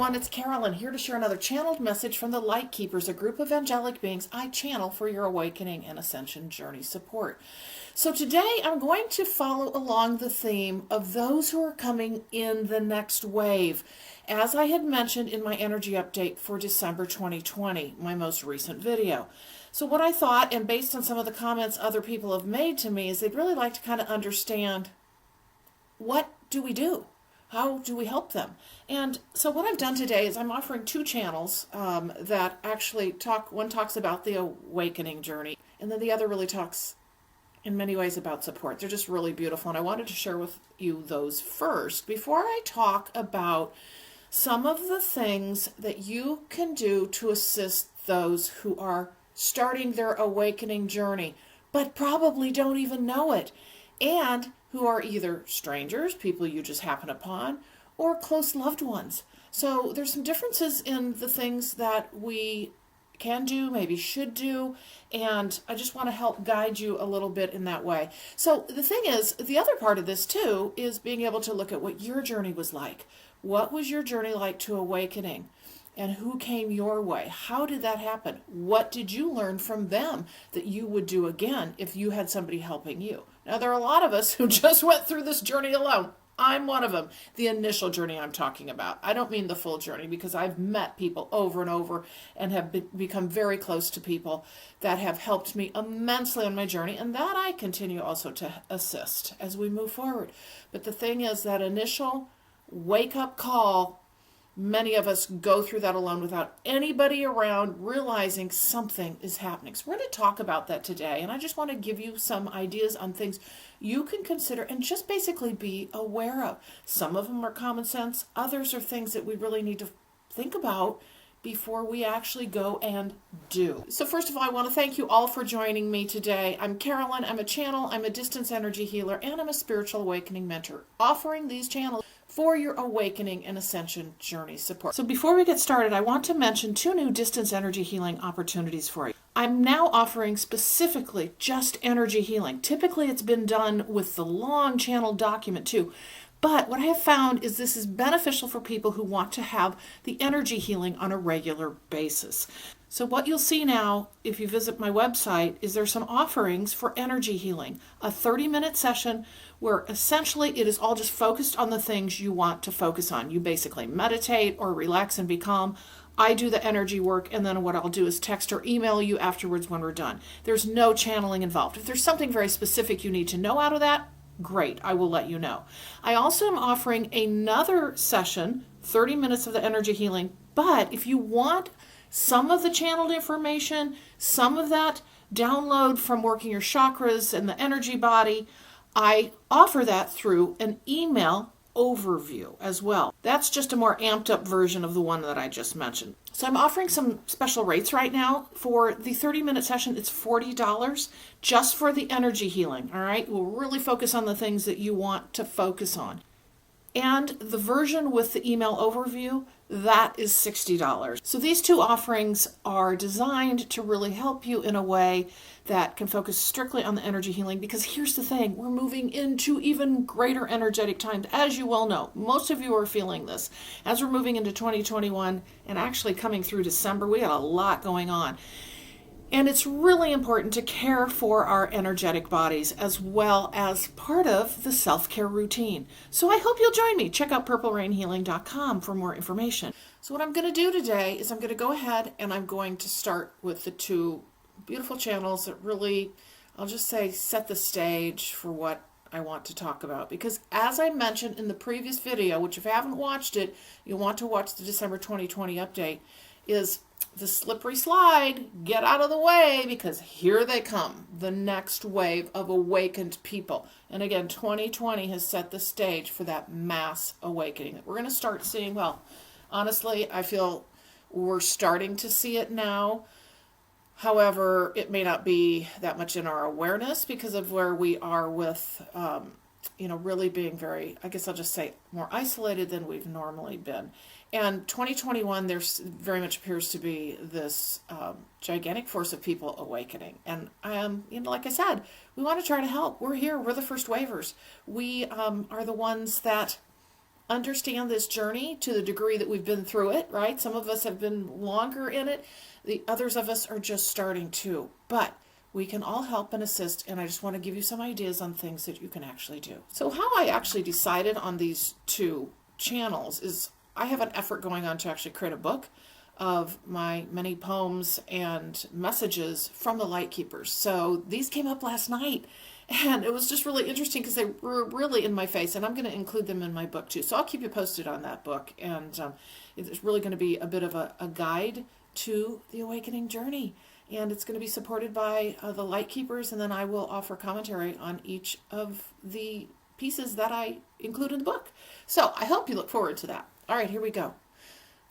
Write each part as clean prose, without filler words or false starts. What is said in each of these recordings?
everyone, it's Carolyn here to share another channeled message from the Light Keepers, a group of angelic beings I channel for your awakening and ascension journey support. So today I'm going to follow along the theme of those who are coming in the next wave, as I had mentioned in my energy update for December 2020, my most recent video. So what I thought, and based on some of the comments other people have made to me, is they'd really like to kind of understand, what do we do? How do we help them? And so what I've done today is I'm offering two channels that actually one talks about the awakening journey, and then the other really talks in many ways about support. They're just really beautiful, and I wanted to share with you those first before I talk about some of the things that you can do to assist those who are starting their awakening journey, but probably don't even know it, and who are either strangers, people you just happen upon, or close loved ones. So there's some differences in the things that we can do, maybe should do, and I just want to help guide you a little bit in that way. So the thing is, the other part of this too is being able to look at what your journey was like. What was your journey like to awakening? And who came your way? How did that happen? What did you learn from them that you would do again if you had somebody helping you? Now, there are a lot of us who just went through this journey alone. I'm one of them. The initial journey I'm talking about. I don't mean the full journey, because I've met people over and over and have become very close to people that have helped me immensely on my journey, and that I continue also to assist as we move forward. But the thing is, that initial wake-up call, many of us go through that alone without anybody around realizing something is happening. So we're going to talk about that today, and I just want to give you some ideas on things you can consider and just basically be aware of. Some of them are common sense, others are things that we really need to think about before we actually go and do. So first of all, I want to thank you all for joining me today. I'm Carolyn, I'm a channel, I'm a distance energy healer, and I'm a spiritual awakening mentor, offering these channels for your awakening and ascension journey support. So before we get started, I want to mention two new distance energy healing opportunities for you. I'm now offering specifically just energy healing. Typically it's been done with the long channel document too. But what I have found is this is beneficial for people who want to have the energy healing on a regular basis. So what you'll see now, if you visit my website, is there's some offerings for energy healing. A 30-minute session where essentially it is all just focused on the things you want to focus on. You basically meditate or relax and be calm. I do the energy work, and then what I'll do is text or email you afterwards when we're done. There's no channeling involved. If there's something very specific you need to know out of that, great, I will let you know. I also am offering another session, 30 minutes of the energy healing, but if you want some of the channeled information, some of that download from working your chakras and the energy body, I offer that through an email overview as well. That's just a more amped up version of the one that I just mentioned. So I'm offering some special rates right now. For the 30-minute session, it's $40 just for the energy healing, all right? We'll really focus on the things that you want to focus on. And the version with the email overview, that is $60. So these two offerings are designed to really help you in a way that can focus strictly on the energy healing, because here's the thing, we're moving into even greater energetic times, as you well know. Most of you are feeling this. As we're moving into 2021 and actually coming through December, we got a lot going on. And it's really important to care for our energetic bodies as well as part of the self-care routine. So I hope you'll join me. Check out purplerainhealing.com for more information. So what I'm going to do today is I'm going to go ahead and I'm going to start with the two beautiful channels that really, I'll just say, set the stage for what I want to talk about. Because as I mentioned in the previous video, which if you haven't watched it, you'll want to watch the December 2020 update, is the slippery slide, get out of the way, because here they come, the next wave of awakened people. And again, 2020 has set the stage for that mass awakening that we're going to start seeing. Well, honestly, I feel we're starting to see it now. However, it may not be that much in our awareness because of where we are with, really being very, I guess I'll just say, more isolated than we've normally been. And 2021, there's very much appears to be this gigantic force of people awakening. And, like I said, we want to try to help. We're here. We're the first wavers. We are the ones that understand this journey to the degree that we've been through it, right? Some of us have been longer in it. The others of us are just starting to. But we can all help and assist, and I just want to give you some ideas on things that you can actually do. So how I actually decided on these two channels is I have an effort going on to actually create a book of my many poems and messages from the Light Keepers. So these came up last night, and it was just really interesting because they were really in my face, and I'm going to include them in my book too. So I'll keep you posted on that book, and it's really going to be a bit of a guide to the awakening journey, and it's going to be supported by the Light Keepers, and then I will offer commentary on each of the pieces that I include in the book. So I hope you look forward to that. All right, here we go.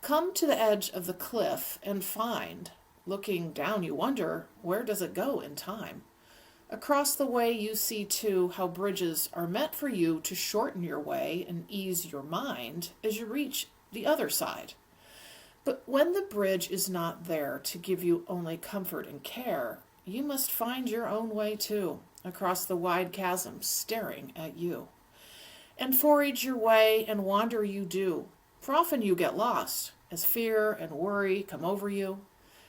Come to the edge of the cliff and find, looking down you wonder, where does it go in time? Across the way you see too how bridges are meant for you to shorten your way and ease your mind as you reach the other side. But when the bridge is not there to give you only comfort and care, you must find your own way too, across the wide chasm staring at you. And forage your way and wander you do, for often you get lost, as fear and worry come over you.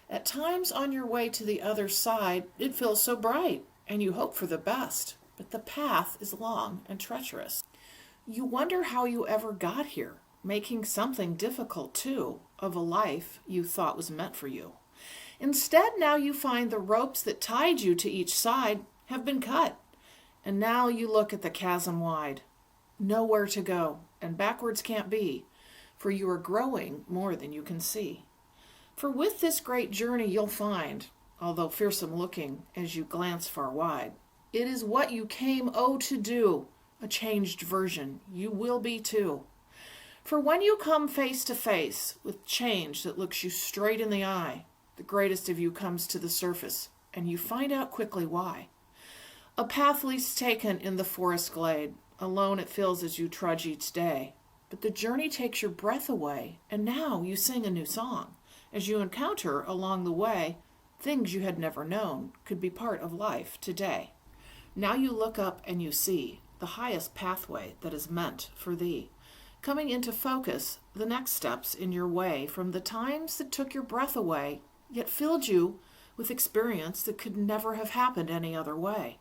At times on your way to the other side, it feels so bright, and you hope for the best, but the path is long and treacherous. You wonder how you ever got here, making something difficult too, of a life you thought was meant for you. Instead, now you find the ropes that tied you to each side have been cut, and now you look at the chasm wide. Nowhere to go, and backwards can't be, for you are growing more than you can see. For with this great journey you'll find, although fearsome looking as you glance far wide, it is what you came to do, a changed version you will be too. For when you come face to face with change that looks you straight in the eye, the greatest of you comes to the surface, and you find out quickly why. A path least taken in the forest glade, alone it feels as you trudge each day. But the journey takes your breath away, and now you sing a new song, as you encounter along the way things you had never known could be part of life today. Now you look up and you see the highest pathway that is meant for thee, coming into focus the next steps in your way from the times that took your breath away, yet filled you with experience that could never have happened any other way.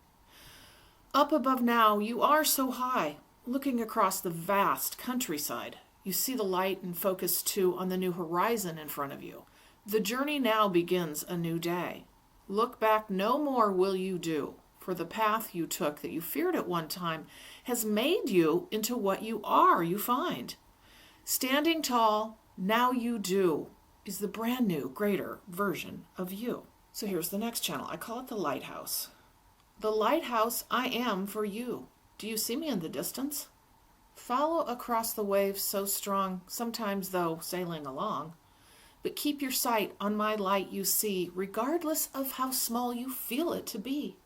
Up above now you are so high, looking across the vast countryside, you see the light and focus too on the new horizon in front of you. The journey now begins a new day. Look back no more will you do, for the path you took that you feared at one time has made you into what you are, you find. Standing tall, now you do, is the brand new, greater version of you. So here's the next channel. I call it the lighthouse. The lighthouse I am for you. Do you see me in the distance? Follow across the waves so strong, sometimes though sailing along. But keep your sight on my light you see, regardless of how small you feel it to be.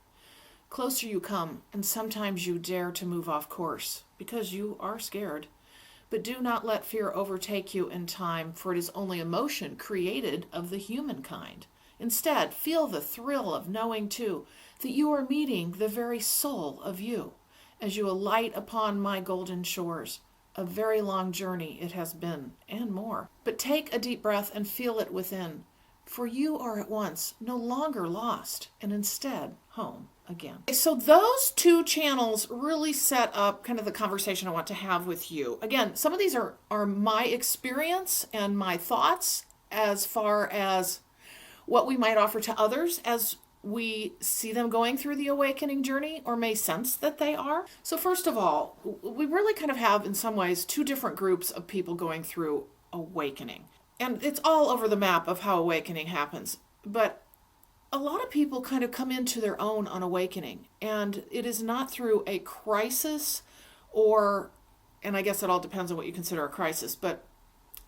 Closer you come, and sometimes you dare to move off course, because you are scared. But do not let fear overtake you in time, for it is only emotion created of the humankind. Instead, feel the thrill of knowing too, that you are meeting the very soul of you. As you alight upon my golden shores, a very long journey it has been, and more. But take a deep breath and feel it within, for you are at once no longer lost, and instead home again. So those two channels really set up kind of the conversation I want to have with you. Again, some of these are my experience and my thoughts as far as what we might offer to others as we see them going through the awakening journey or may sense that they are. So first of all, we really kind of have in some ways two different groups of people going through awakening. And it's all over the map of how awakening happens. But a lot of people kind of come into their own on awakening. And it is not through a crisis or, and I guess it all depends on what you consider a crisis, but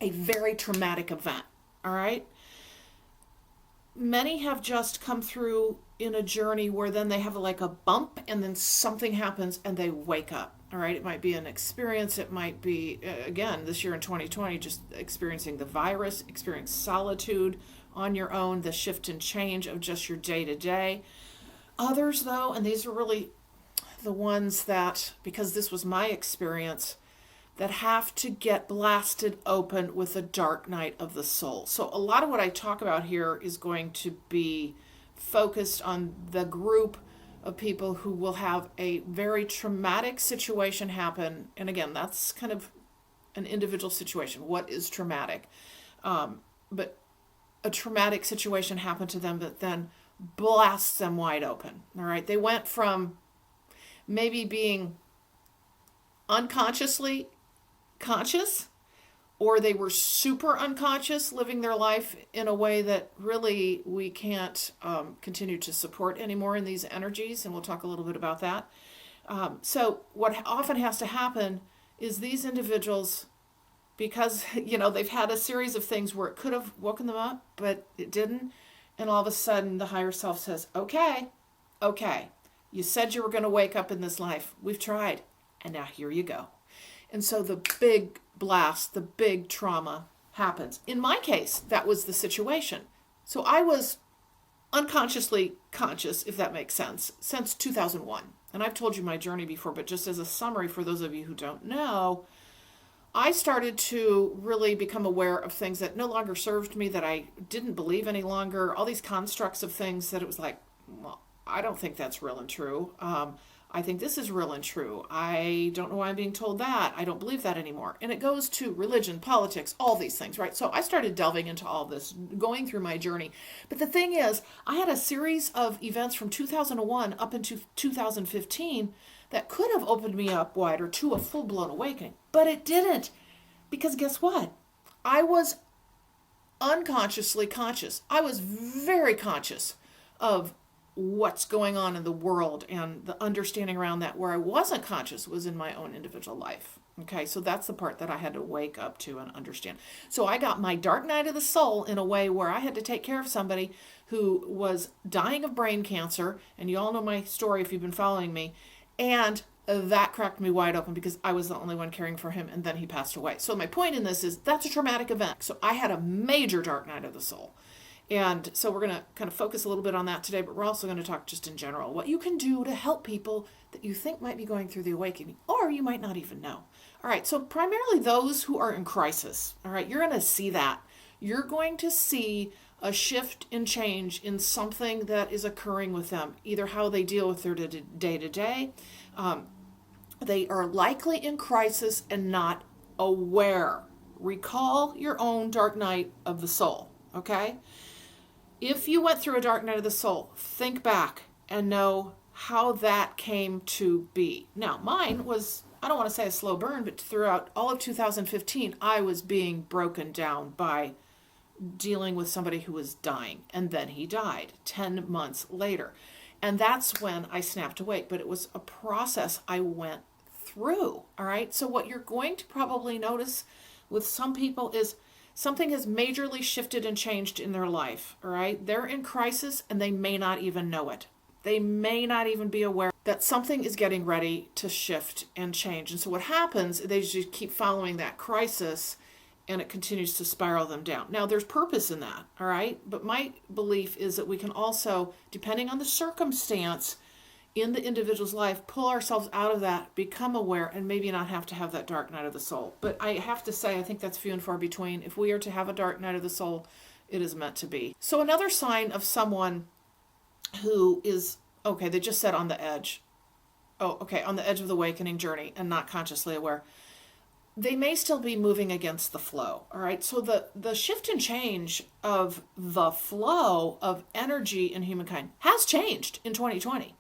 a very traumatic event. All right? Many have just come through in a journey where then they have like a bump and then something happens and they wake up. All right. It might be an experience. It might be, again, this year in 2020, just experiencing the virus, experience solitude on your own, the shift and change of just your day to day. Others, though, and these are really the ones that, because this was my experience, that have to get blasted open with the dark night of the soul. So a lot of what I talk about here is going to be focused on the group of people who will have a very traumatic situation happen. And again, that's kind of an individual situation. What is traumatic? But a traumatic situation happened to them that then blasts them wide open. All right. They went from maybe being unconsciously conscious, or they were super unconscious, living their life in a way that really we can't continue to support anymore in these energies. And we'll talk a little bit about that. So what often has to happen is these individuals, because, they've had a series of things where it could have woken them up, but it didn't. And all of a sudden the higher self says, okay, you said you were going to wake up in this life. We've tried. And now here you go. And so the big blast, the big trauma happens. In my case, that was the situation. So I was unconsciously conscious, if that makes sense, since 2001. And I've told you my journey before, but just as a summary for those of you who don't know, I started to really become aware of things that no longer served me, that I didn't believe any longer, all these constructs of things that it was like, well, I don't think that's real and true. I think this is real and true. I don't know why I'm being told that. I don't believe that anymore. And it goes to religion, politics, all these things, right? So I started delving into all this, going through my journey. But the thing is, I had a series of events from 2001 up into 2015 that could have opened me up wider to a full-blown awakening. But it didn't. Because guess what? I was unconsciously conscious. I was very conscious of what's going on in the world, and the understanding around that. Where I wasn't conscious was in my own individual life. Okay, so that's the part that I had to wake up to and understand. So I got my dark night of the soul in a way where I had to take care of somebody who was dying of brain cancer, and you all know my story if you've been following me, and that cracked me wide open because I was the only one caring for him, and then he passed away. So my point in this is that's a traumatic event. So I had a major dark night of the soul. And so we're going to kind of focus a little bit on that today, but we're also going to talk just in general, what you can do to help people that you think might be going through the awakening, or you might not even know. All right, so primarily those who are in crisis, all right, you're going to see that. You're going to see a shift and change in something that is occurring with them, either how they deal with their day-to-day. They are likely in crisis and not aware. Recall your own dark night of the soul, okay? If you went through a dark night of the soul, think back and know how that came to be. Now, mine was, I don't want to say a slow burn, but throughout all of 2015, I was being broken down by dealing with somebody who was dying. And then he died 10 months later. And that's when I snapped awake. But it was a process I went through. All right. So what you're going to probably notice with some people is something has majorly shifted and changed in their life, all right? They're in crisis and they may not even know it. They may not even be aware that something is getting ready to shift and change. And so what happens, they just keep following that crisis and it continues to spiral them down. Now, there's purpose in that, all right? But my belief is that we can also, depending on the circumstance in the individual's life, pull ourselves out of that, become aware, and maybe not have to have that dark night of the soul. But I have to say, I think that's few and far between. If we are to have a dark night of the soul, it is meant to be. So another sign of someone who is, okay, they just said on the edge. Oh, okay, on the edge of the awakening journey and not consciously aware. They may still be moving against the flow, all right? So the shift and change of the flow of energy in humankind has changed in 2020.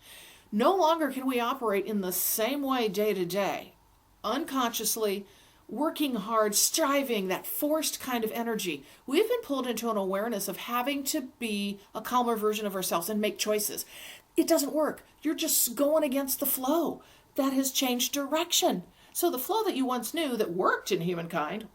No longer can we operate in the same way day to day, unconsciously, working hard, striving, that forced kind of energy. We've been pulled into an awareness of having to be a calmer version of ourselves and make choices. It doesn't work. You're just going against the flow. That has changed direction. So the flow that you once knew that worked in humankind,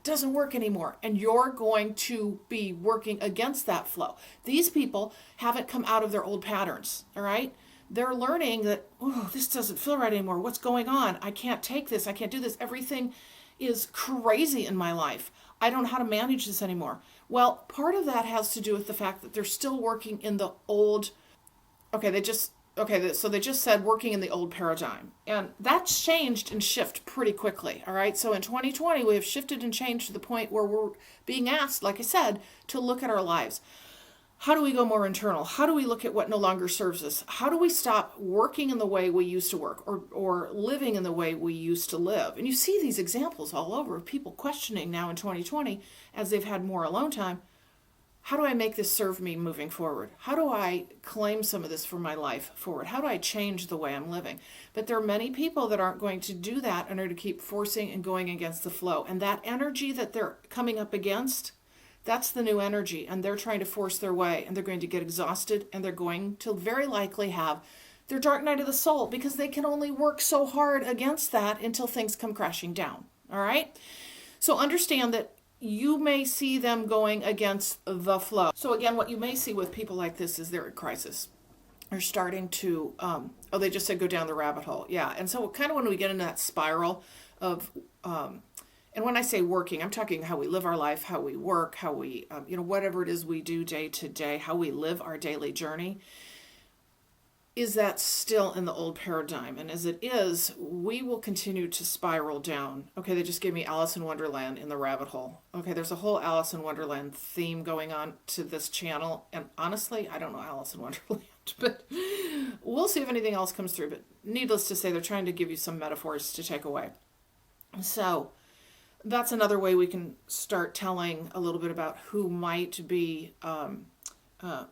doesn't work anymore. And you're going to be working against that flow. These people haven't come out of their old patterns, all right? They're learning that, oh, this doesn't feel right anymore. What's going on? I can't take this. I can't do this. Everything is crazy in my life. I don't know how to manage this anymore. Well, part of that has to do with the fact that they're still working in the old, okay, they just okay, so they just said working in the old paradigm. And that's changed and shifted pretty quickly. All right. So in 2020, we have shifted and changed to the point where we're being asked, like I said, to look at our lives. How do we go more internal? How do we look at what no longer serves us? How do we stop working in the way we used to work, or living in the way we used to live? And you see these examples all over of people questioning now in 2020 as they've had more alone time. How do I make this serve me moving forward? How do I claim some of this for my life forward? How do I change the way I'm living? But there are many people that aren't going to do that and are to keep forcing and going against the flow. And that energy that they're coming up against, that's the new energy. And they're trying to force their way, and they're going to get exhausted, and they're going to very likely have their dark night of the soul, because they can only work so hard against that until things come crashing down. All right? So understand that you may see them going against the flow. So again, what you may see with people like this is they're in crisis. They're starting to, they just said go down the rabbit hole. Yeah, and so kind of when we get into that spiral of, and when I say working, I'm talking how we live our life, how we work, how we, whatever it is we do day to day, how we live our daily journey. Is that still in the old paradigm? And as it is, we will continue to spiral down. Okay, they just gave me Alice in Wonderland in the rabbit hole. Okay, there's a whole Alice in Wonderland theme going on to this channel. And honestly, I don't know Alice in Wonderland, but we'll see if anything else comes through. But needless to say, they're trying to give you some metaphors to take away. So that's another way we can start telling a little bit about who might be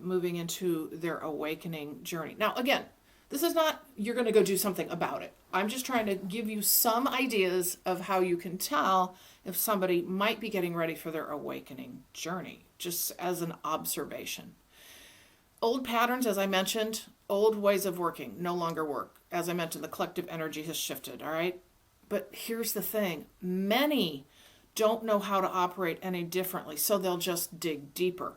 moving into their awakening journey. Now, again, this is not you're going to go do something about it. I'm just trying to give you some ideas of how you can tell if somebody might be getting ready for their awakening journey, just as an observation. Old patterns, as I mentioned, old ways of working no longer work. As I mentioned, the collective energy has shifted, all right? But here's the thing. Many don't know how to operate any differently, so they'll just dig deeper.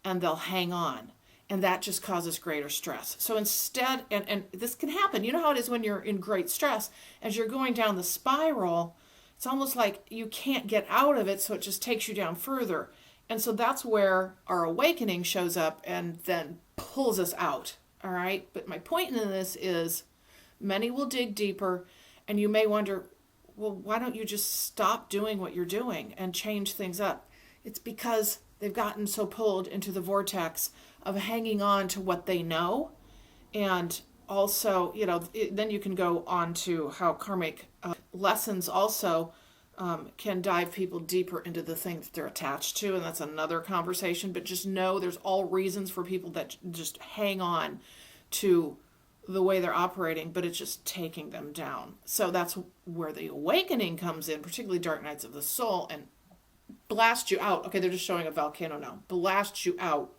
And they'll hang on. And that just causes greater stress. So instead, and this can happen. You know how it is when you're in great stress. As you're going down the spiral, it's almost like you can't get out of it, so it just takes you down further. And so that's where our awakening shows up and then pulls us out. All right? But my point in this is many will dig deeper, and you may wonder, well, why don't you just stop doing what you're doing and change things up? It's because they've gotten so pulled into the vortex of hanging on to what they know. And also, then you can go on to how karmic lessons also can dive people deeper into the thing that they're attached to. And that's another conversation. But just know there's all reasons for people that just hang on to the way they're operating, but it's just taking them down. So that's where the awakening comes in, particularly dark nights of the soul, and blast you out. Okay, they're just showing a volcano now. Blasts you out,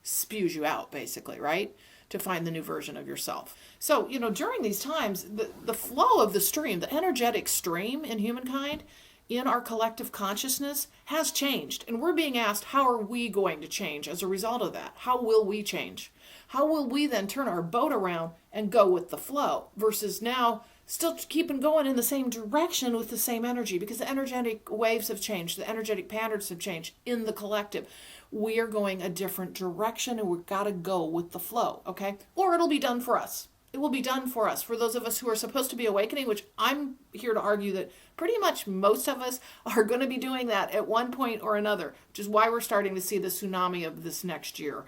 spews you out, basically, right? To find the new version of yourself. So, during these times, the flow of the stream, the energetic stream in humankind, in our collective consciousness, has changed. And we're being asked, how are we going to change as a result of that? How will we change? How will we then turn our boat around and go with the flow versus now still keeping going in the same direction with the same energy, because the energetic waves have changed. The energetic patterns have changed in the collective. We are going a different direction, and we've got to go with the flow, okay? Or it'll be done for us. It will be done for us. For those of us who are supposed to be awakening, which I'm here to argue that pretty much most of us are going to be doing that at one point or another, which is why we're starting to see the tsunami of this next year.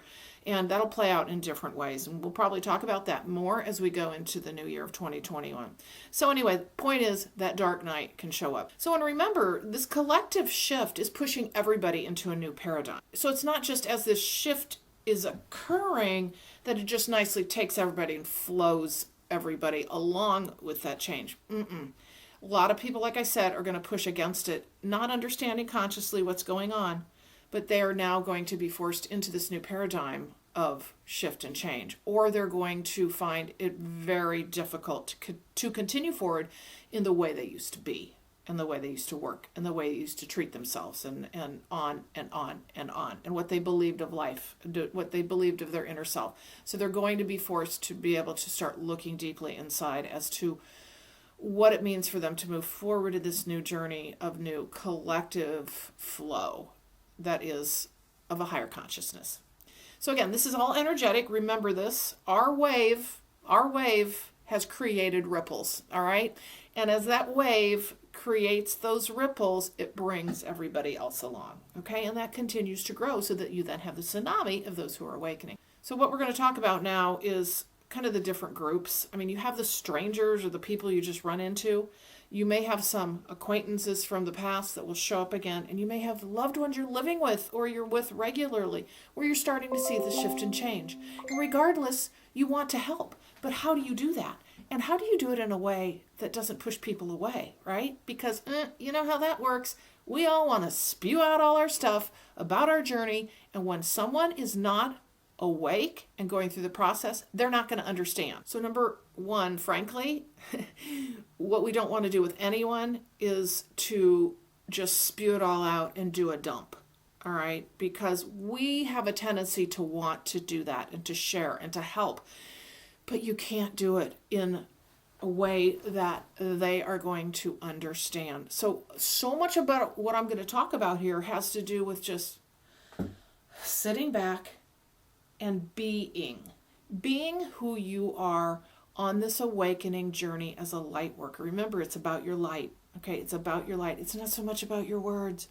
And that'll play out in different ways. And we'll probably talk about that more as we go into the new year of 2021. So anyway, the point is that dark night can show up. So, and remember, this collective shift is pushing everybody into a new paradigm. So it's not just as this shift is occurring that it just nicely takes everybody and flows everybody along with that change. A lot of people, like I said, are going to push against it, not understanding consciously what's going on. But they are now going to be forced into this new paradigm of shift and change, or they're going to find it very difficult to continue forward in the way they used to be, and the way they used to work, and the way they used to treat themselves, and on and on and on, and what they believed of life, what they believed of their inner self. So they're going to be forced to be able to start looking deeply inside as to what it means for them to move forward in this new journey of new collective flow that is of a higher consciousness. So again, this is all energetic. Remember this. Our wave, Our wave has created ripples, all right? And as that wave creates those ripples, it brings everybody else along, okay? And that continues to grow so that you then have the tsunami of those who are awakening. So what we're going to talk about now is kind of the different groups. I mean, you have the strangers or the people you just run into. You may have some acquaintances from the past that will show up again, and you may have loved ones you're living with or you're with regularly, where you're starting to see the shift and change. And regardless, you want to help. But how do you do that? And how do you do it in a way that doesn't push people away, right? Because you know how that works. We all want to spew out all our stuff about our journey, and when someone is not awake and going through the process, they're not going to understand. So number one, frankly, what we don't want to do with anyone is to just spew it all out and do a dump. All right? Because we have a tendency to want to do that and to share and to help. But you can't do it in a way that they are going to understand. So much about what I'm going to talk about here has to do with just sitting back and being who you are on this awakening journey as a light worker. Remember, it's about your light. Okay, it's about your light. It's not so much about your words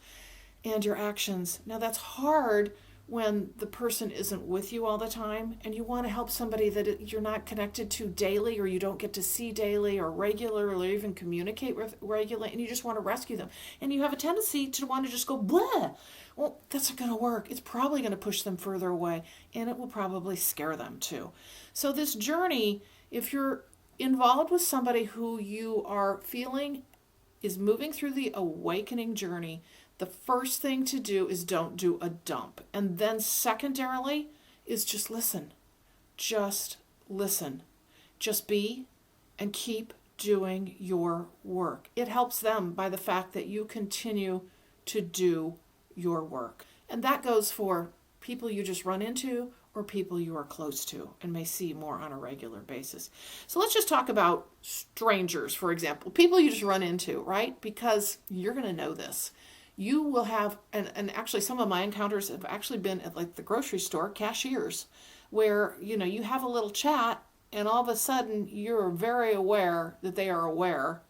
and your actions. Now that's hard when the person isn't with you all the time and you want to help somebody that you're not connected to daily, or you don't get to see daily or regularly, or even communicate with regularly, and you just want to rescue them. And you have a tendency to want to just go blah. Well, that's not going to work. It's probably going to push them further away, and it will probably scare them too. So this journey, if you're involved with somebody who you are feeling is moving through the awakening journey, the first thing to do is don't do a dump. And then secondarily is just listen. Just listen. Just be and keep doing your work. It helps them by the fact that you continue to do your work. And that goes for people you just run into or people you are close to and may see more on a regular basis. So let's just talk about strangers, for example, people you just run into, right? Because you're going to know this. You will have, and actually some of my encounters have actually been at like the grocery store, cashiers, where, you know, you have a little chat and all of a sudden you're very aware that they are aware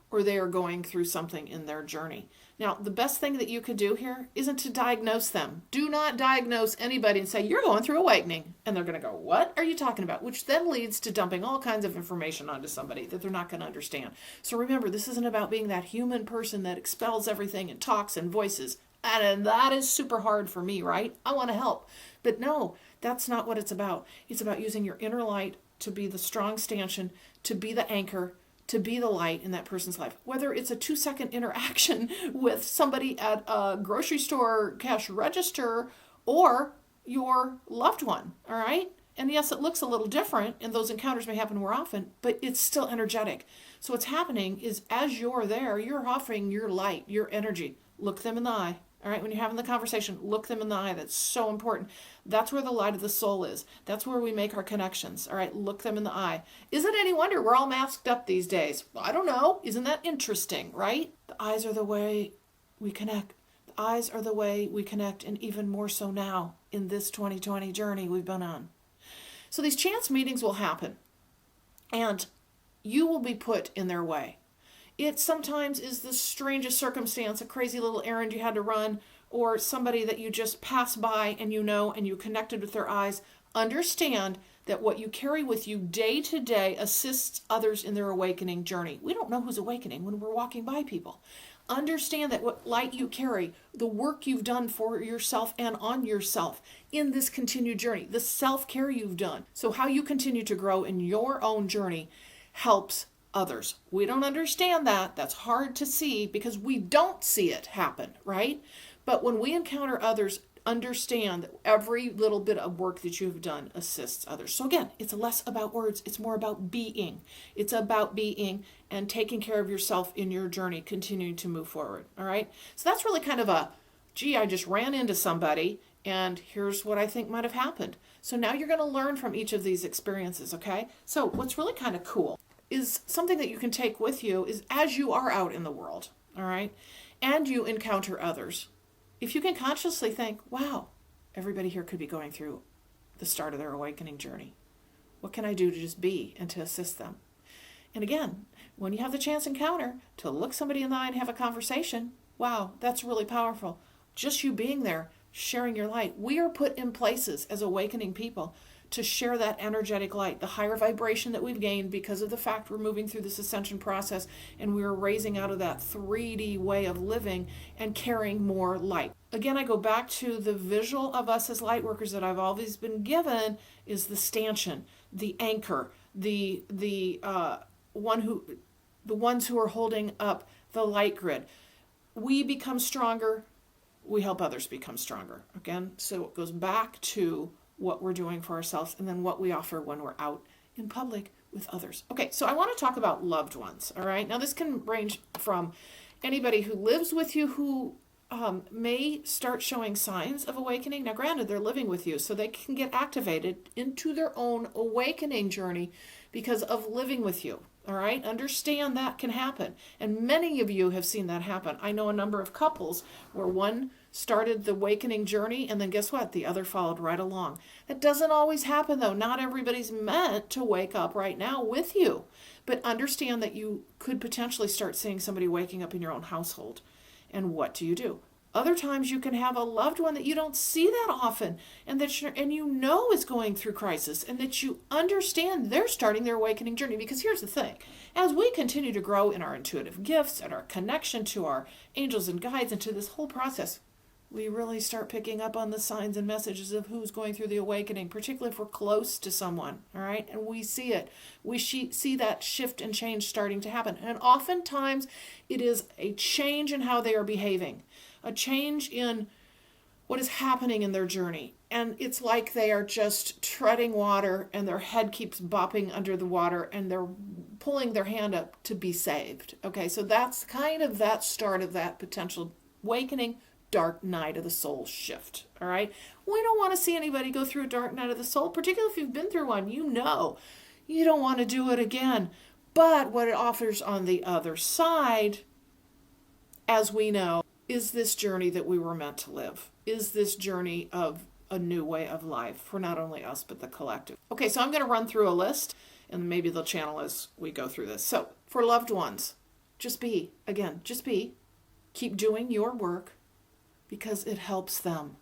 or they are going through something in their journey. Now, the best thing that you could do here isn't to diagnose them. Do not diagnose anybody and say, you're going through awakening. And they're going to go, what are you talking about? Which then leads to dumping all kinds of information onto somebody that they're not going to understand. So remember, this isn't about being that human person that expels everything and talks and voices. And that is super hard for me, right? I want to help. But no, that's not what it's about. It's about using your inner light to be the strong stanchion, to be the anchor, to be the light in that person's life. Whether it's a 2-second interaction with somebody at a grocery store cash register or your loved one, all right? And yes, it looks a little different, and those encounters may happen more often, but it's still energetic. So what's happening is as you're there, you're offering your light, your energy. Look them in the eye. All right, when you're having the conversation, look them in the eye. That's so important. That's where the light of the soul is. That's where we make our connections. All right, look them in the eye. Is it any wonder we're all masked up these days? Well, I don't know. Isn't that interesting, right? The eyes are the way we connect. The eyes are the way we connect, and even more so now in this 2020 journey we've been on. So these chance meetings will happen, and you will be put in their way. It sometimes is the strangest circumstance, a crazy little errand you had to run, or somebody that you just pass by and you know and you connected with their eyes. Understand that what you carry with you day to day assists others in their awakening journey. We don't know who's awakening when we're walking by people. Understand that what light you carry, the work you've done for yourself and on yourself in this continued journey, the self-care you've done. So how you continue to grow in your own journey helps others. We don't understand that. That's hard to see because we don't see it happen, right? But when we encounter others, understand that every little bit of work that you've done assists others. So again, it's less about words. It's more about being. It's about being and taking care of yourself in your journey, continuing to move forward, all right? So that's really kind of a, gee, I just ran into somebody and here's what I think might have happened. So now you're going to learn from each of these experiences, okay? So what's really kind of cool is something that you can take with you is as you are out in the world, all right, and you encounter others, if you can consciously think, wow, everybody here could be going through the start of their awakening journey. What can I do to just be and to assist them? And again, when you have the chance encounter to look somebody in the eye and have a conversation, wow, that's really powerful. Just you being there, sharing your light. We are put in places as awakening people to share that energetic light, the higher vibration that we've gained because of the fact we're moving through this ascension process and we're raising out of that 3D way of living and carrying more light. Again, I go back to the visual of us as light workers that I've always been given is the stanchion, the anchor, the ones who are holding up the light grid. We become stronger, we help others become stronger. Again, so it goes back to what we're doing for ourselves and then what we offer when we're out in public with others. Okay, so I want to talk about loved ones, all right? Now this can range from anybody who lives with you who may start showing signs of awakening. Now granted, they're living with you, so they can get activated into their own awakening journey because of living with you. All right, understand that can happen. And many of you have seen that happen. I know a number of couples where one started the awakening journey and then guess what? The other followed right along. That doesn't always happen though. Not everybody's meant to wake up right now with you. But understand that you could potentially start seeing somebody waking up in your own household. And what do? Other times you can have a loved one that you don't see that often and that you know is going through crisis and that you understand they're starting their awakening journey. Because here's the thing, as we continue to grow in our intuitive gifts and our connection to our angels and guides and to this whole process, we really start picking up on the signs and messages of who's going through the awakening, particularly if we're close to someone, all right? And we see it. We see that shift and change starting to happen. And oftentimes it is a change in how they are behaving, a change in what is happening in their journey. And it's like they are just treading water and their head keeps bopping under the water and they're pulling their hand up to be saved. Okay, so that's kind of that start of that potential awakening, dark night of the soul shift. All right, we don't want to see anybody go through a dark night of the soul, particularly if you've been through one. You know you don't want to do it again. But what it offers on the other side, as we know, is this journey that we were meant to live, is this journey of a new way of life for not only us but the collective. Okay, so I'm going to run through a list and maybe they'll channel as we go through this. So for loved ones, just be. Keep doing your work because it helps them.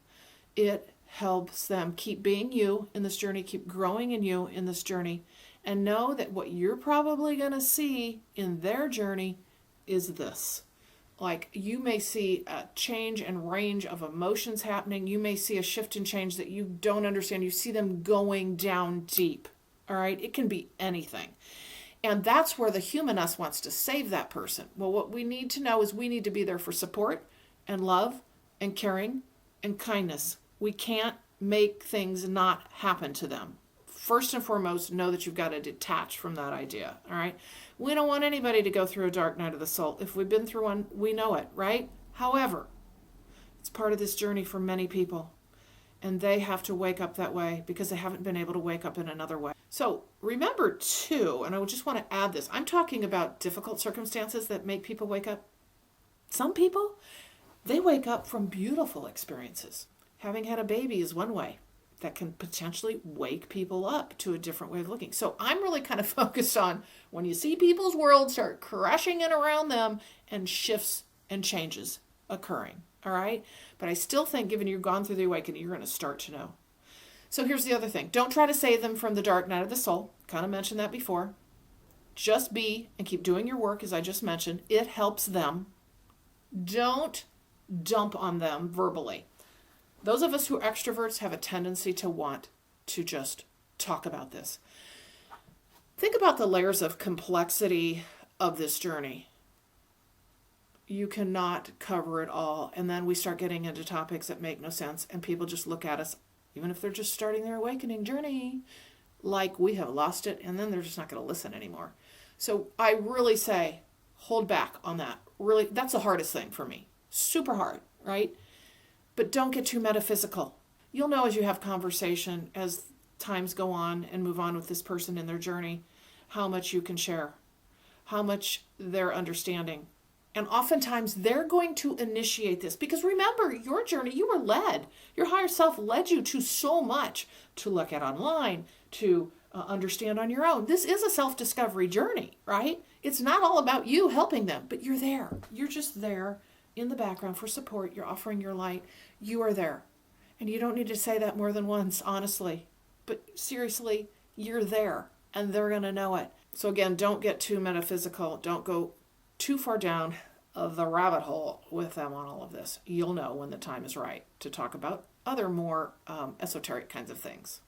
It helps them. Keep being you in this journey. Keep growing in you in this journey. And know that what you're probably going to see in their journey is this. Like you may see a change and range of emotions happening. You may see a shift and change that you don't understand. You see them going down deep. All right. It can be anything. And that's where the human us wants to save that person. Well, what we need to know is we need to be there for support and love and caring and kindness. We can't make things not happen to them. First and foremost, know that you've got to detach from that idea, all right? We don't want anybody to go through a dark night of the soul. If we've been through one, we know it, right? However, it's part of this journey for many people, and they have to wake up that way because they haven't been able to wake up in another way. So remember, too, and I just want to add this, I'm talking about difficult circumstances that make people wake up. Some people, they wake up from beautiful experiences. Having had a baby is one way that can potentially wake people up to a different way of looking. So I'm really kind of focused on when you see people's worlds start crashing in around them and shifts and changes occurring, all right? But I still think given you've gone through the awakening, you're going to start to know. So here's the other thing. Don't try to save them from the dark night of the soul. Kind of mentioned that before. Just be and keep doing your work, as I just mentioned. It helps them. Don't dump on them verbally. Those of us who are extroverts have a tendency to want to just talk about this. Think about the layers of complexity of this journey. You cannot cover it all. And then we start getting into topics that make no sense. And people just look at us, even if they're just starting their awakening journey, like we have lost it. And then they're just not going to listen anymore. So I really say, hold back on that. Really, that's the hardest thing for me. Super hard, right? But don't get too metaphysical. You'll know as you have conversation, as times go on and move on with this person in their journey, how much you can share, how much they're understanding. And oftentimes they're going to initiate this because remember, your journey, you were led. Your higher self led you to so much to look at online, to understand on your own. This is a self-discovery journey, right? It's not all about you helping them, but you're there. You're just there in the background for support. You're offering your light. You are there. And you don't need to say that more than once, honestly. But seriously, you're there, and they're going to know it. So again, don't get too metaphysical. Don't go too far down the rabbit hole with them on all of this. You'll know when the time is right to talk about other more esoteric kinds of things.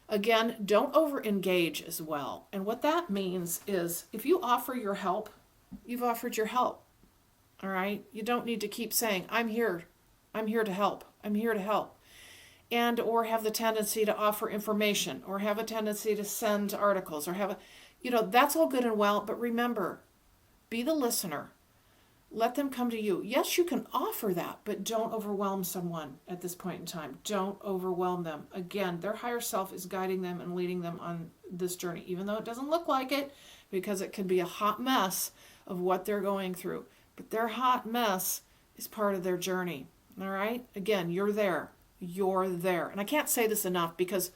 Again, don't over-engage as well. And what that means is if you offer your help, you've offered your help. All right? You don't need to keep saying, I'm here. I'm here to help. I'm here to help. And or have the tendency to offer information or have a tendency to send articles or have that's all good and well. But remember, be the listener. Let them come to you. Yes, you can offer that, but don't overwhelm someone at this point in time. Don't overwhelm them. Again, their higher self is guiding them and leading them on this journey, even though it doesn't look like it, because it can be a hot mess of what they're going through. But their hot mess is part of their journey. All right? Again, you're there. You're there. And I can't say this enough because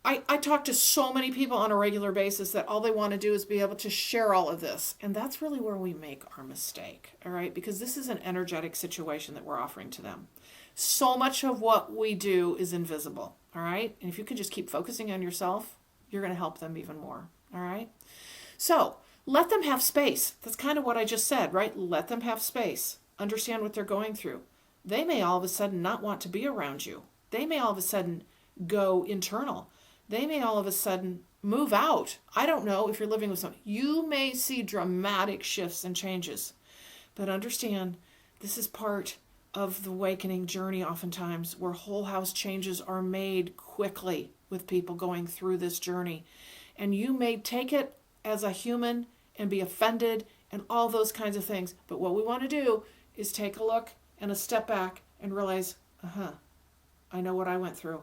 I talk to so many people on a regular basis that all they want to do is be able to share all of this. And that's really where we make our mistake, all right? Because this is an energetic situation that we're offering to them. So much of what we do is invisible, all right? And if you can just keep focusing on yourself, you're going to help them even more, all right? So let them have space. That's kind of what I just said, right? Let them have space. Understand what they're going through. They may all of a sudden not want to be around you. They may all of a sudden go internal. They may all of a sudden move out. I don't know if you're living with someone. You may see dramatic shifts and changes. But understand, this is part of the awakening journey oftentimes, where whole house changes are made quickly with people going through this journey. And you may take it as a human and be offended and all those kinds of things. But what we want to do is take a look and a step back and realize, I know what I went through.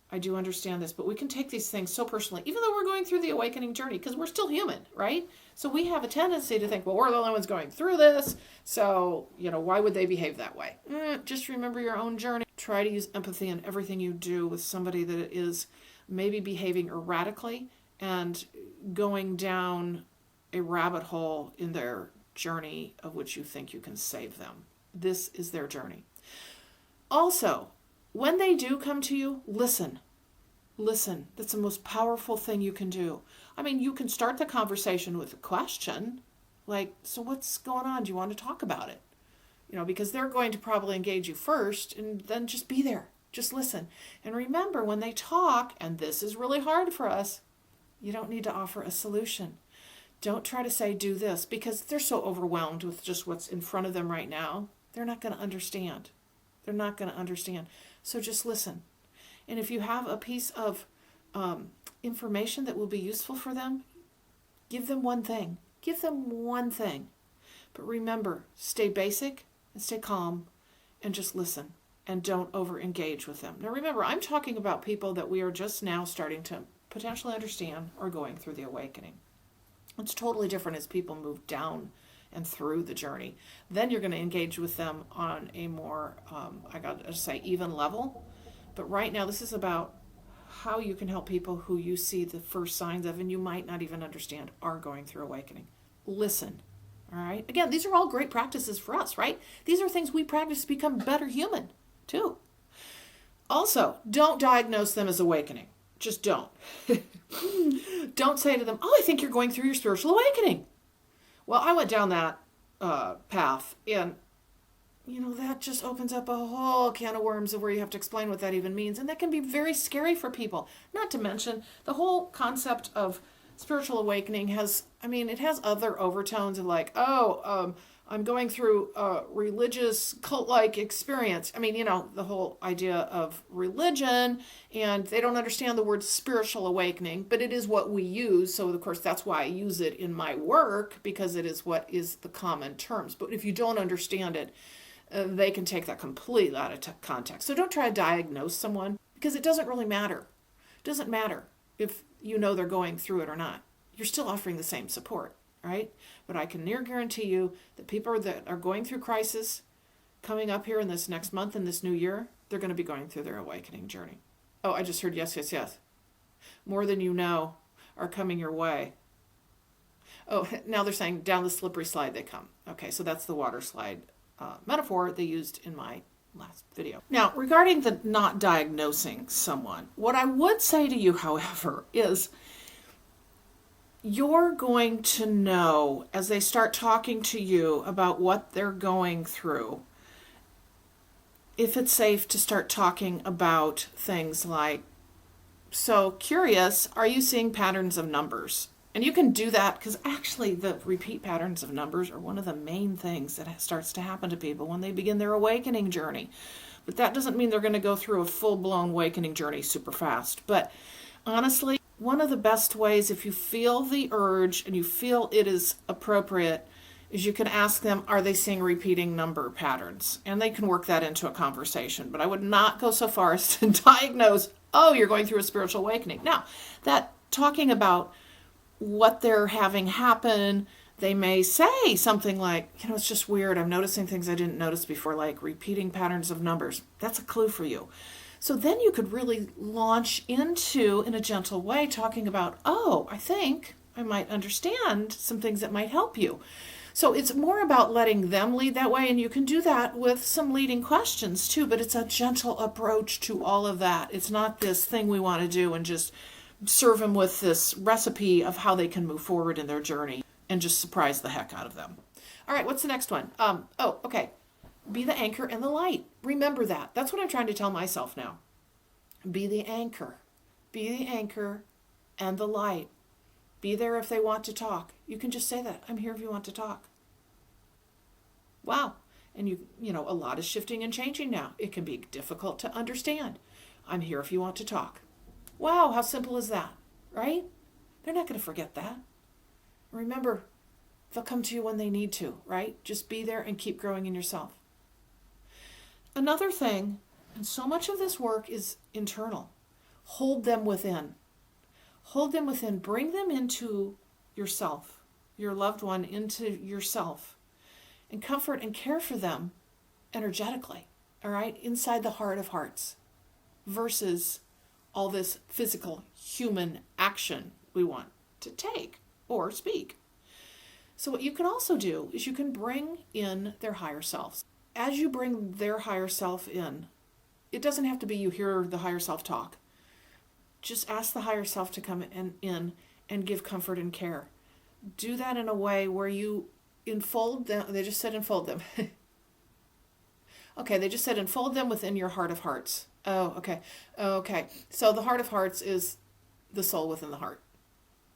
I do understand this, but we can take these things so personally, even though we're going through the awakening journey, because we're still human, right? So we have a tendency to think, well, we're the only ones going through this, so, why would they behave that way? Just remember your own journey. Try to use empathy in everything you do with somebody that is maybe behaving erratically and going down a rabbit hole in their journey of which you think you can save them. This is their journey. Also, when they do come to you, listen. Listen. That's the most powerful thing you can do. I mean, you can start the conversation with a question, like, so what's going on? Do you want to talk about it? Because they're going to probably engage you first, and then just be there. Just listen. And remember, when they talk, and this is really hard for us, you don't need to offer a solution. Don't try to say, do this, because they're so overwhelmed with just what's in front of them right now. They're not going to understand. They're not going to understand. So just listen. And if you have a piece of information that will be useful for them, give them one thing. Give them one thing. But remember, stay basic and stay calm and just listen and don't over-engage with them. Now remember, I'm talking about people that we are just now starting to potentially understand or going through the awakening. It's totally different as people move down and through the journey. Then you're going to engage with them on a more, even level. But right now, this is about how you can help people who you see the first signs of, and you might not even understand, are going through awakening. Listen, all right? Again, these are all great practices for us, right? These are things we practice to become better human, too. Also, don't diagnose them as awakening. Just don't. Don't say to them, I think you're going through your spiritual awakening. Well, I went down that path, and, that just opens up a whole can of worms of where you have to explain what that even means, and that can be very scary for people. Not to mention, the whole concept of spiritual awakening has other overtones of like, I'm going through a religious cult-like experience. The whole idea of religion, and they don't understand the word spiritual awakening, but it is what we use. So, of course, that's why I use it in my work, because it is what is the common terms. But if you don't understand it, they can take that completely out of context. So don't try to diagnose someone, because it doesn't really matter. It doesn't matter if you know they're going through it or not. You're still offering the same support. Right? But I can near guarantee you that people that are going through crisis coming up here in this next month and this new year, they're going to be going through their awakening journey. Oh, I just heard yes, yes, yes. more than you know are coming your way. Oh, now they're saying down the slippery slide they come. Okay, so that's the water slide metaphor they used in my last video. Now, regarding the not diagnosing someone, what I would say to you, however, is you're going to know as they start talking to you about what they're going through, if it's safe to start talking about things like, so curious, are you seeing patterns of numbers? And you can do that because actually the repeat patterns of numbers are one of the main things that starts to happen to people when they begin their awakening journey. But that doesn't mean they're going to go through a full-blown awakening journey super fast. But honestly, one of the best ways, if you feel the urge and you feel it is appropriate, is you can ask them, are they seeing repeating number patterns? And they can work that into a conversation. But I would not go so far as to diagnose, oh, you're going through a spiritual awakening. Now, that talking about what they're having happen, they may say something like, it's just weird. I'm noticing things I didn't notice before, like repeating patterns of numbers. That's a clue for you. So then you could really launch into, in a gentle way, talking about, oh, I think I might understand some things that might help you. So it's more about letting them lead that way, and you can do that with some leading questions too, but it's a gentle approach to all of that. It's not this thing we want to do and just serve them with this recipe of how they can move forward in their journey and just surprise the heck out of them. All right, what's the next one? Okay. Be the anchor and the light. Remember that. That's what I'm trying to tell myself now. Be the anchor. Be the anchor and the light. Be there if they want to talk. You can just say that. I'm here if you want to talk. Wow. And you know, a lot is shifting and changing now. It can be difficult to understand. I'm here if you want to talk. Wow, how simple is that, right? They're not going to forget that. Remember, they'll come to you when they need to, right? Just be there and keep growing in yourself. Another thing, and so much of this work is internal, hold them within. Hold them within. Bring them into yourself, your loved one into yourself, and comfort and care for them energetically, all right, inside the heart of hearts, versus all this physical human action we want to take or speak. So what you can also do is you can bring in their higher selves. As you bring their higher self in, it doesn't have to be you hear the higher self talk. Just ask the higher self to come in and give comfort and care. Do that in a way where you enfold them. They just said enfold them. Okay, they just said enfold them within your heart of hearts. Oh, okay. Okay. So the heart of hearts is the soul within the heart.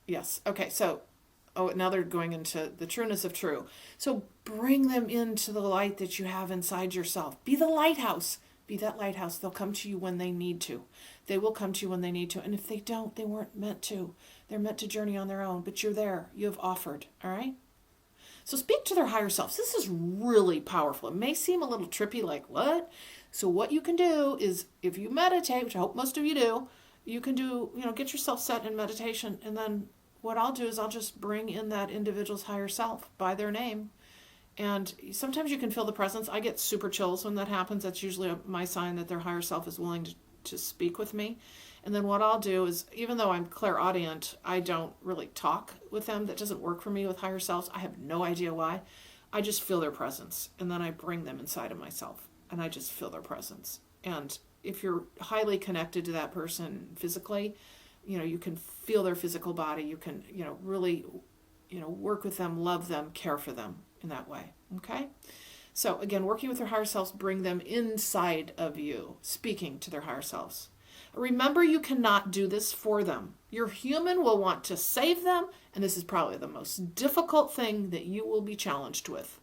Yes. Okay. So, now they're going into the trueness of true. So bring them into the light that you have inside yourself. Be the lighthouse. Be that lighthouse. They'll come to you when they need to. They will come to you when they need to. And if they don't, they weren't meant to. They're meant to journey on their own. But you're there. You have offered. All right? So speak to their higher selves. This is really powerful. It may seem a little trippy, like, what? So what you can do is, if you meditate, which I hope most of you do, you can do, get yourself set in meditation. And then what I'll do is I'll just bring in that individual's higher self by their name. And sometimes you can feel the presence. I get super chills when that happens. That's usually my sign that their higher self is willing to speak with me. And then what I'll do is, even though I'm clairaudient, I don't really talk with them. That doesn't work for me with higher selves. I have no idea why. I just feel their presence. And then I bring them inside of myself. And I just feel their presence. And if you're highly connected to that person physically, you can feel their physical body. You can, really, work with them, love them, care for them in that way. Okay? So again, working with their higher selves, bring them inside of you, speaking to their higher selves. Remember, you cannot do this for them. Your human will want to save them, and this is probably the most difficult thing that you will be challenged with.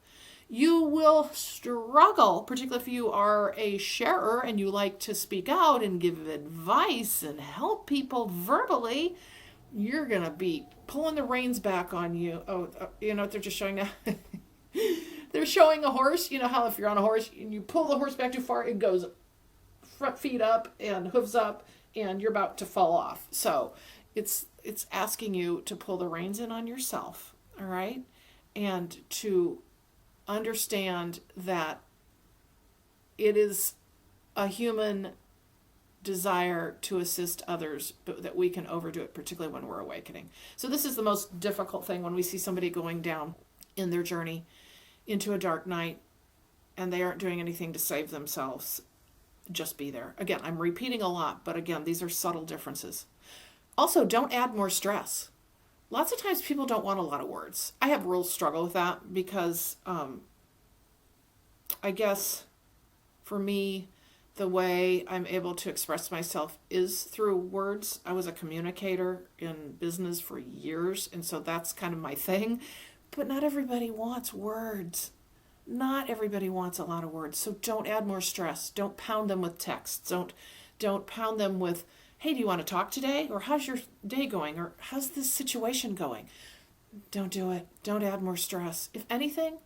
You will struggle, particularly if you are a sharer and you like to speak out and give advice and help people verbally. You're going to be pulling the reins back on you. Oh, you know what they're just showing now? They're showing a horse. You know how if you're on a horse and you pull the horse back too far, it goes front feet up and hooves up and you're about to fall off. So it's asking you to pull the reins in on yourself, all right? And to understand that it is a human desire to assist others, but that we can overdo it, particularly when we're awakening. So this is the most difficult thing when we see somebody going down in their journey into a dark night and they aren't doing anything to save themselves. Just be there. Again, I'm repeating a lot, but again, these are subtle differences. Also, don't add more stress. Lots of times people don't want a lot of words. I have a real struggle with that because I guess for me, the way I'm able to express myself is through words. I was a communicator in business for years, and so that's kind of my thing. But not everybody wants words. Not everybody wants a lot of words. So don't add more stress. Don't pound them with texts. Don't pound them with, hey, do you want to talk today? Or how's your day going? Or how's this situation going? Don't do it. Don't add more stress. If anything,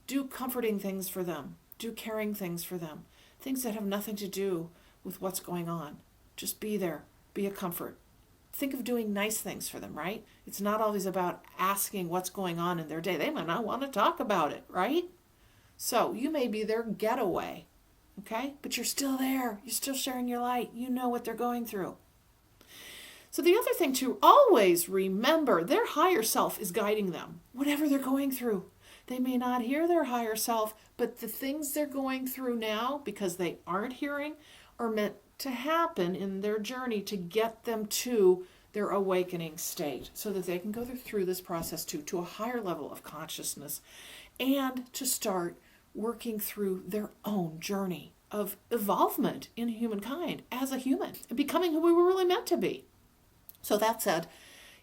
do comforting things for them. Do caring things for them. Things that have nothing to do with what's going on. Just be there. Be a comfort. Think of doing nice things for them, right? It's not always about asking what's going on in their day. They might not want to talk about it, right? So you may be their getaway, okay? But you're still there. You're still sharing your light. You know what they're going through. So the other thing to always remember, their higher self is guiding them, whatever they're going through. They may not hear their higher self, but the things they're going through now, because they aren't hearing, are meant to happen in their journey to get them to their awakening state so that they can go through this process to a higher level of consciousness and to start working through their own journey of evolvement in humankind as a human and becoming who we were really meant to be. So that said,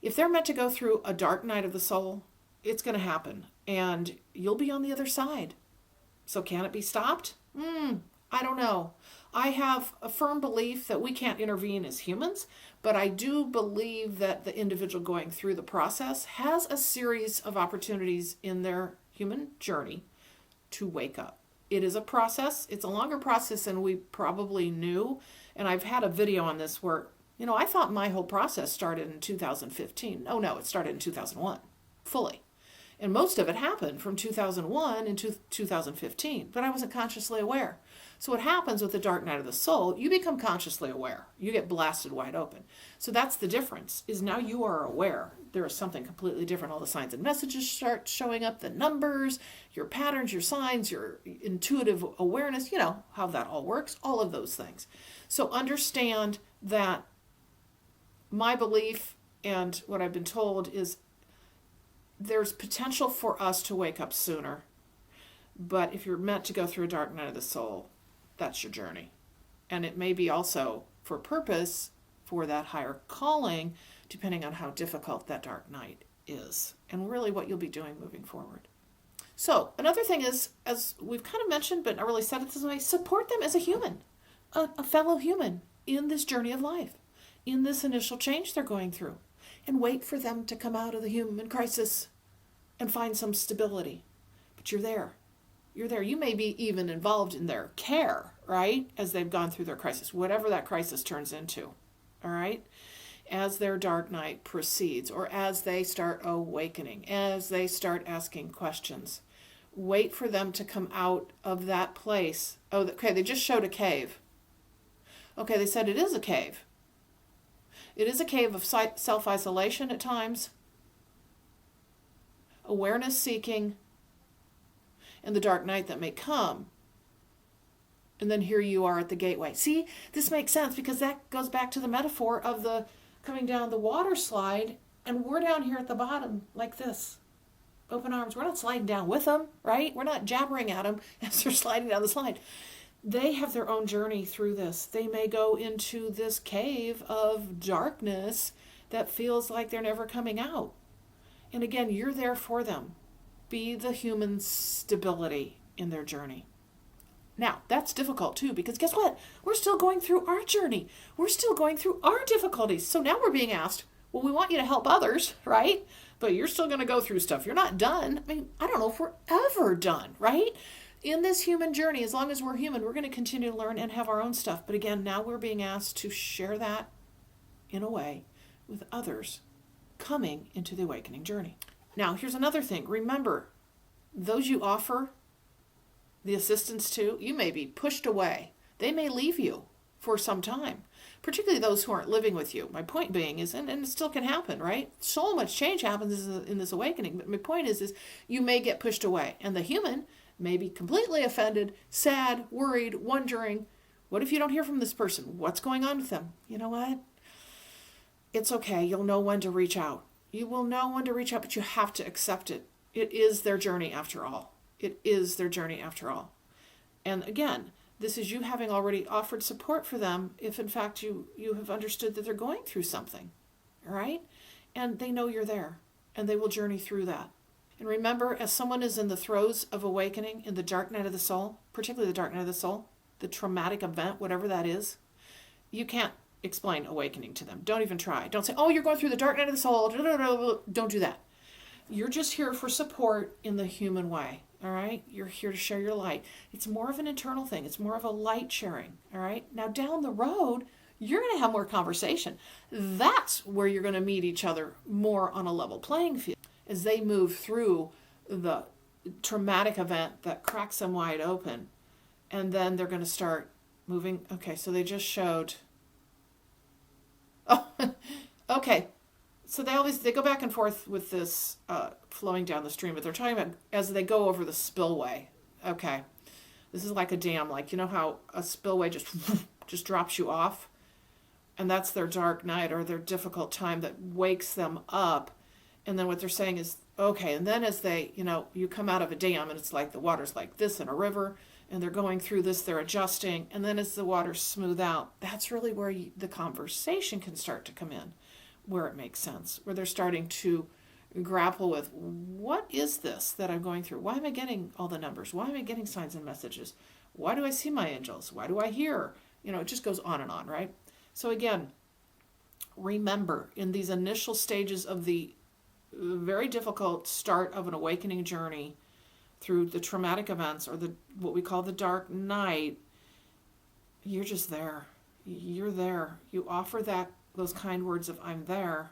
if they're meant to go through a dark night of the soul, it's going to happen and you'll be on the other side. So can it be stopped? I don't know. I have a firm belief that we can't intervene as humans, but I do believe that the individual going through the process has a series of opportunities in their human journey to wake up. It is a process. It's a longer process than we probably knew. And I've had a video on this where, I thought my whole process started in 2015. Oh no, it started in 2001, fully. And most of it happened from 2001 into 2015, but I wasn't consciously aware. So what happens with the dark night of the soul, you become consciously aware. You get blasted wide open. So that's the difference, is now you are aware. There is something completely different. All the signs and messages start showing up, the numbers, your patterns, your signs, your intuitive awareness, how that all works, all of those things. So understand that my belief and what I've been told is there's potential for us to wake up sooner. But if you're meant to go through a dark night of the soul, that's your journey. And it may be also for purpose for that higher calling, depending on how difficult that dark night is and really what you'll be doing moving forward. So another thing is, as we've kind of mentioned, but not really said it this way, support them as a human, a fellow human in this journey of life, in this initial change they're going through, and wait for them to come out of the human crisis and find some stability. But you're there. You're there. You may be even involved in their care, right? As they've gone through their crisis, whatever that crisis turns into, all right? As their dark night proceeds, or as they start awakening, as they start asking questions. Wait for them to come out of that place. Oh, okay, they just showed a cave. Okay, they said it is a cave. It is a cave of self-isolation at times, awareness seeking, and the dark night that may come. And then here you are at the gateway. See, this makes sense because that goes back to the metaphor of the coming down the water slide, and we're down here at the bottom like this. Open arms. We're not sliding down with them, right? We're not jabbering at them as they're sliding down the slide. They have their own journey through this. They may go into this cave of darkness that feels like they're never coming out. And again, you're there for them. Be the human stability in their journey. Now, that's difficult too, because guess what? We're still going through our journey. We're still going through our difficulties. So now we're being asked, well, we want you to help others, right? But you're still going to go through stuff. You're not done. I mean, I don't know if we're ever done, right? In this human journey, as long as we're human, we're going to continue to learn and have our own stuff. But again, now we're being asked to share that in a way with others coming into the awakening journey. Now, here's another thing. Remember, those you offer the assistance to, you may be pushed away. They may leave you for some time. particularly those who aren't living with you. My point being is, and it still can happen, right? So much change happens in this awakening. But my point is you may get pushed away. And the human may be completely offended, sad, worried, wondering, what if you don't hear from this person? What's going on with them? You know what? It's okay. You'll know when to reach out. You will know when to reach out, but you have to accept it. It is their journey after all. It is their journey after all. And again, this is you having already offered support for them if in fact you have understood that they're going through something. All right? And they know you're there. And they will journey through that. And remember, as someone is in the throes of awakening, in the dark night of the soul, particularly the dark night of the soul, the traumatic event, whatever that is, you can't explain awakening to them. Don't even try. Don't say, oh, you're going through the dark night of the soul. Don't do that. You're just here for support in the human way. All right? You're here to share your light. It's more of an internal thing. It's more of a light sharing. All right? Now, down the road, you're going to have more conversation. That's where you're going to meet each other more on a level playing field as they move through the traumatic event that cracks them wide open. And then they're going to start moving. Okay, so they just showed. Oh, okay. So they go back and forth with this flowing down the stream, but they're talking about as they go over the spillway. Okay. This is like a dam, like you know how a spillway just drops you off? And that's their dark night or their difficult time that wakes them up. And then what they're saying is, okay, and then as they, you come out of a dam and it's like the water's like this in a river and they're going through this, they're adjusting. And then as the waters smooth out, that's really where the conversation can start to come in, where it makes sense, where they're starting to grapple with, what is this that I'm going through? Why am I getting all the numbers? Why am I getting signs and messages? Why do I see my angels? Why do I hear? It just goes on and on, right? So again, remember, in these initial stages of the very difficult start of an awakening journey through the traumatic events or what we call the dark night, you're just there. You're there. You offer those kind words of I'm there.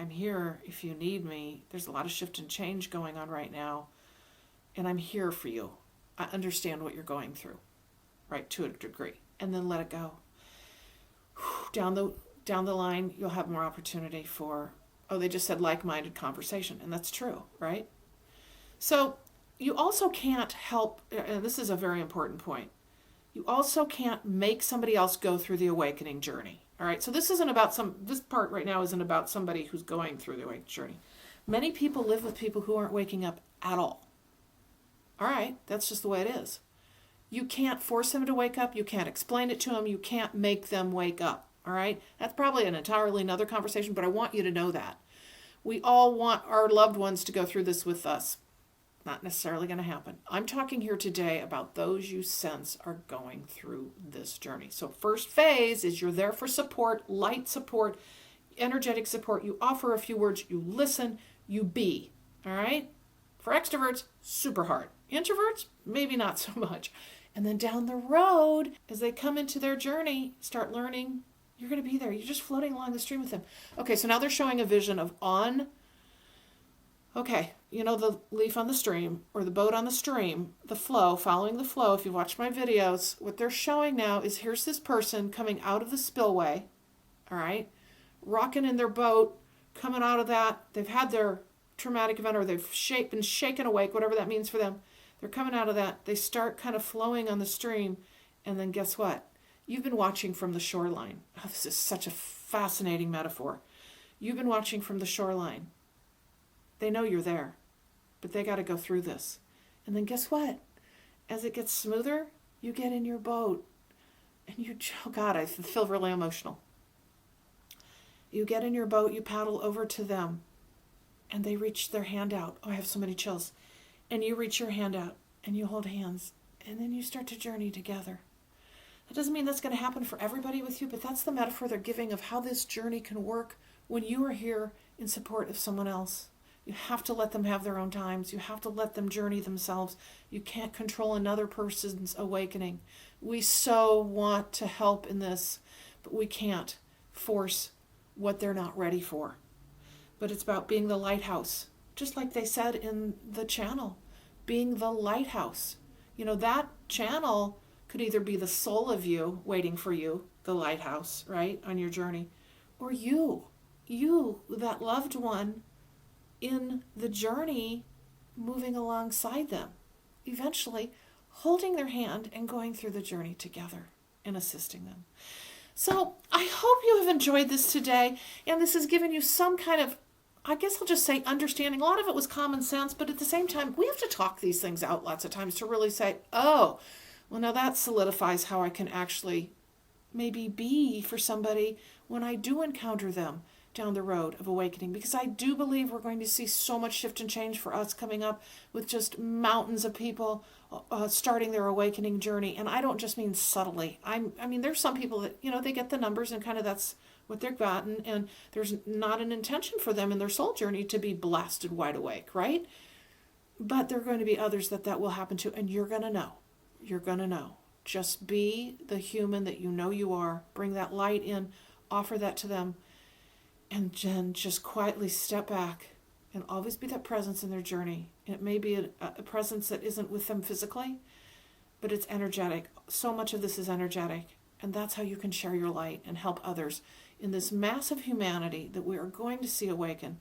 I'm here if you need me. There's a lot of shift and change going on right now. And I'm here for you. I understand what you're going through, right, to a degree. And then let it go. Down the line, you'll have more opportunity for, they just said like-minded conversation. And that's true, right? So you also can't help, and this is a very important point, you also can't make somebody else go through the awakening journey. All right, so this part right now isn't about somebody who's going through the awakening journey. Many people live with people who aren't waking up at all. All right, that's just the way it is. You can't force them to wake up. You can't explain it to them. You can't make them wake up. All right, that's probably an entirely another conversation, but I want you to know that. We all want our loved ones to go through this with us. Not necessarily going to happen. I'm talking here today about those you sense are going through this journey. So first phase is you're there for support, light support, energetic support. You offer a few words, you listen, you be. All right? For extroverts, super hard. Introverts, maybe not so much. And then down the road, as they come into their journey, start learning, you're going to be there. You're just floating along the stream with them. Okay, so now they're showing a vision of the leaf on the stream or the boat on the stream, the flow, following the flow. If you watch my videos, what they're showing now is here's this person coming out of the spillway, all right, rocking in their boat, coming out of that. They've had their traumatic event or they've been shaken awake, whatever that means for them. They're coming out of that. They start kind of flowing on the stream. And then guess what? You've been watching from the shoreline. Oh, this is such a fascinating metaphor. You've been watching from the shoreline. They know you're there, but they got to go through this. And then guess what? As it gets smoother, you get in your boat. And oh God, I feel really emotional. You get in your boat, you paddle over to them, and they reach their hand out. Oh, I have so many chills. And you reach your hand out, and you hold hands, and then you start to journey together. That doesn't mean that's going to happen for everybody with you, but that's the metaphor they're giving of how this journey can work when you are here in support of someone else. You have to let them have their own times. You have to let them journey themselves. You can't control another person's awakening. We so want to help in this, but we can't force what they're not ready for. But it's about being the lighthouse, just like they said in the channel, being the lighthouse. That channel could either be the soul of you waiting for you, the lighthouse, right, on your journey, or you, that loved one in the journey, moving alongside them, eventually holding their hand and going through the journey together and assisting them. So I hope you have enjoyed this today, and this has given you some kind of, I guess I'll just say, understanding. A lot of it was common sense, but at the same time, we have to talk these things out lots of times to really say, oh, well, now that solidifies how I can actually maybe be for somebody when I do encounter them down the road of awakening, because I do believe we're going to see so much shift and change for us coming up with just mountains of people starting their awakening journey. And I don't just mean subtly. I mean, there's some people that, they get the numbers and kind of that's what they've gotten, and there's not an intention for them in their soul journey to be blasted wide awake, right? But there are going to be others that will happen to, and you're going to know. You're going to know. Just be the human that you know you are. Bring that light in, offer that to them, and then just quietly step back and always be that presence in their journey. And it may be a presence that isn't with them physically, but it's energetic. So much of this is energetic. And that's how you can share your light and help others in this massive humanity that we are going to see awaken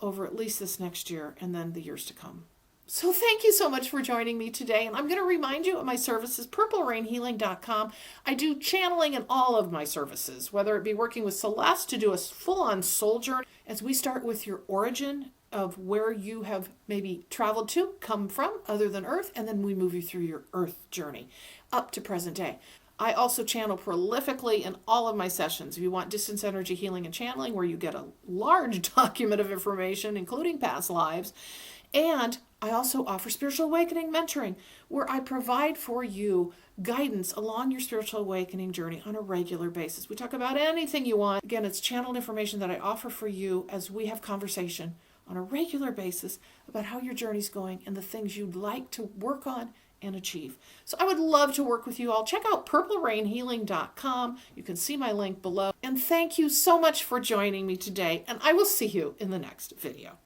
over at least this next year and then the years to come. So thank you so much for joining me today. And I'm going to remind you of my services, purplerainhealing.com. I do channeling in all of my services, whether it be working with Celeste to do a full-on soul journey as we start with your origin of where you have maybe traveled to, come from, other than Earth, and then we move you through your Earth journey up to present day. I also channel prolifically in all of my sessions. If you want distance energy healing and channeling, where you get a large document of information, including past lives, and I also offer spiritual awakening mentoring, where I provide for you guidance along your spiritual awakening journey on a regular basis. We talk about anything you want. Again, it's channeled information that I offer for you as we have conversation on a regular basis about how your journey's going and the things you'd like to work on and achieve. So I would love to work with you all. Check out purplerainhealing.com. You can see my link below. And thank you so much for joining me today, and I will see you in the next video.